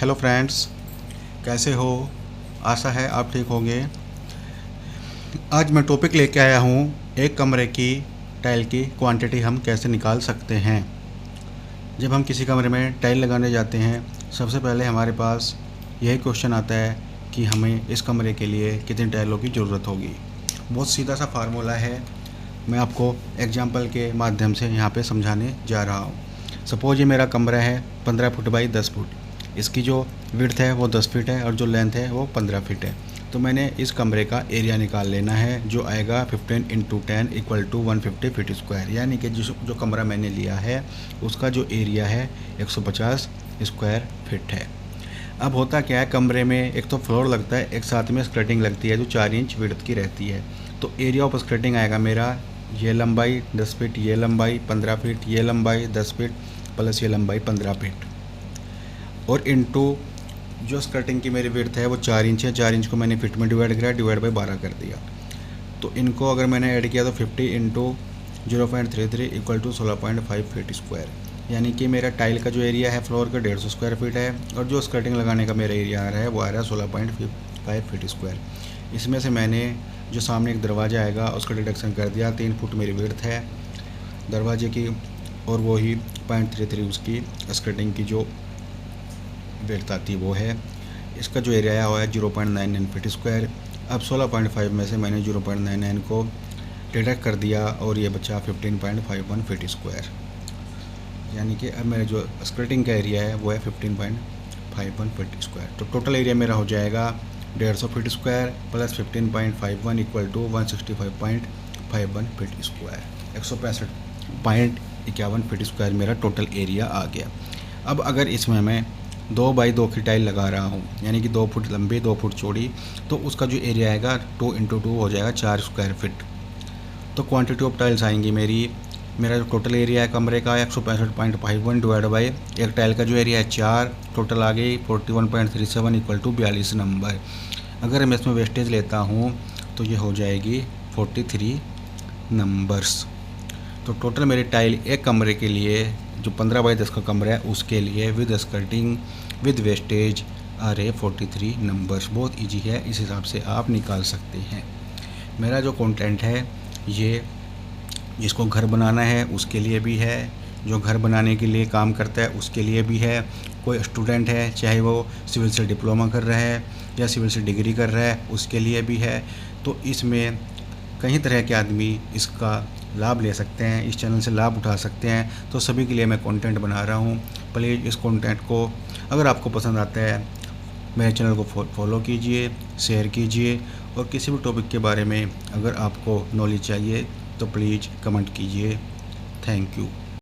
Hello friends, कैसे हो? आशा है आप ठीक होंगे। आज मैं टॉपिक लेके आया हूँ, एक कमरे की टाइल की क्वांटिटी हम कैसे निकाल सकते हैं। जब हम किसी कमरे में टाइल लगाने जाते हैं, सबसे पहले हमारे पास यही क्वेश्चन आता है कि हमें इस कमरे के लिए कितनी टाइलों की ज़रूरत होगी। बहुत सीधा सा फार्मूला है, मैं आपको एग्जांपल के माध्यम से यहाँ पे समझाने जा रहा हूँ। सपोज ये मेरा कमरा है 15 फुट बाई 10 फुट, इसकी जो विड्थ है वो 10 फीट है और जो लेंथ है वो 15 फीट है। तो मैंने इस कमरे का एरिया निकाल लेना है, जो आएगा 15 into 10 equal to 150 feet square. यानी कि जो कमरा मैंने लिया है उसका जो एरिया है 150 स्क्वायर फीट है। अब होता क्या है, कमरे में एक तो फ्लोर लगता है, एक साथ में स्कर्टिंग लगती है जो 4 इंच विड्थ की रहती है। तो एरिया ऑफ स्कर्टिंग आएगा मेरा, ये लंबाई 10 फीट, ये लंबाई 15 फीट, ये लंबाई 10 फीट प्लस ये लंबाई 15 फीट, और इनटू जो स्कर्टिंग की मेरी विड्थ है वो 4 इंच है। 4 इंच को मैंने फिट में डिवाइड किया, डिवाइड बाई 12 कर दिया। तो इनको अगर मैंने ऐड किया तो 50 into 0.33 equal to 16.5 feet square. यानी कि मेरा टाइल का जो एरिया है फ्लोर का 150 स्क्वायर फीट है, और जो स्कर्टिंग लगाने का मेरा एरिया आ रहा है वो आ रहा है 16.5 फीट स्क्वायर। इसमें से मैंने जो सामने एक दरवाज़ा आएगा उसका डिडक्शन कर दिया। 3 फुट मेरी विड्थ है दरवाजे की, और वही 0.33 उसकी स्कर्टिंग की जो विड्थ आती है वो है। इसका जो एरिया आया हुआ है 0.99 फीट स्क्वायर। अब 16.5 में से मैंने 0.99 को डिडक्ट कर दिया और ये बचा 15.51 फीट स्क्वायर। यानी कि अब मेरे जो स्कर्टिंग का एरिया है वो है 15.51 फीट स्क्वायर। तो टोटल एरिया मेरा हो जाएगा 150 feet square plus 15.51 equal to 165.51 feet square. 165.51 feet square मेरा टोटल एरिया आ गया। अब अगर इसमें मैं 2 बाई 2 की टाइल लगा रहा हूँ, यानी कि 2 फुट लंबी 2 फुट चौड़ी, तो उसका जो एरिया आएगा 2 इंटू 2 हो जाएगा 4 स्क्वायर फिट। तो क्वांटिटी ऑफ टाइल्स आएंगी मेरा जो टोटल एरिया है कमरे का 165.51 डिवाइड बाई एक टाइल का जो एरिया है 4, टोटल आ गई 41.37 इक्वल टू 42 नंबर। अगर मैं इसमें वेस्टेज लेता हूँ तो ये हो जाएगी 43 नंबर्स। तो टोटल मेरी टाइल एक कमरे के लिए जो 15 बाई 10 का कमरा है उसके लिए विद स्कर्टिंग विद वेस्टेज आ रहे 43 नंबर्स। बहुत इजी है, इस हिसाब से आप निकाल सकते हैं। मेरा जो कंटेंट है ये जिसको घर बनाना है उसके लिए भी है, जो घर बनाने के लिए काम करता है उसके लिए भी है, कोई स्टूडेंट है चाहे वो सिविल से डिप्लोमा कर रहा है या सिविल से डिग्री कर रहा है उसके लिए भी है। तो इसमें कई तरह के आदमी इसका लाभ ले सकते हैं, इस चैनल से लाभ उठा सकते हैं। तो सभी के लिए मैं कंटेंट बना रहा हूँ। प्लीज़ इस कंटेंट को अगर आपको पसंद आता है मेरे चैनल को फॉलो कीजिए, शेयर कीजिए, और किसी भी टॉपिक के बारे में अगर आपको नॉलेज चाहिए तो प्लीज़ कमेंट कीजिए। Thank you.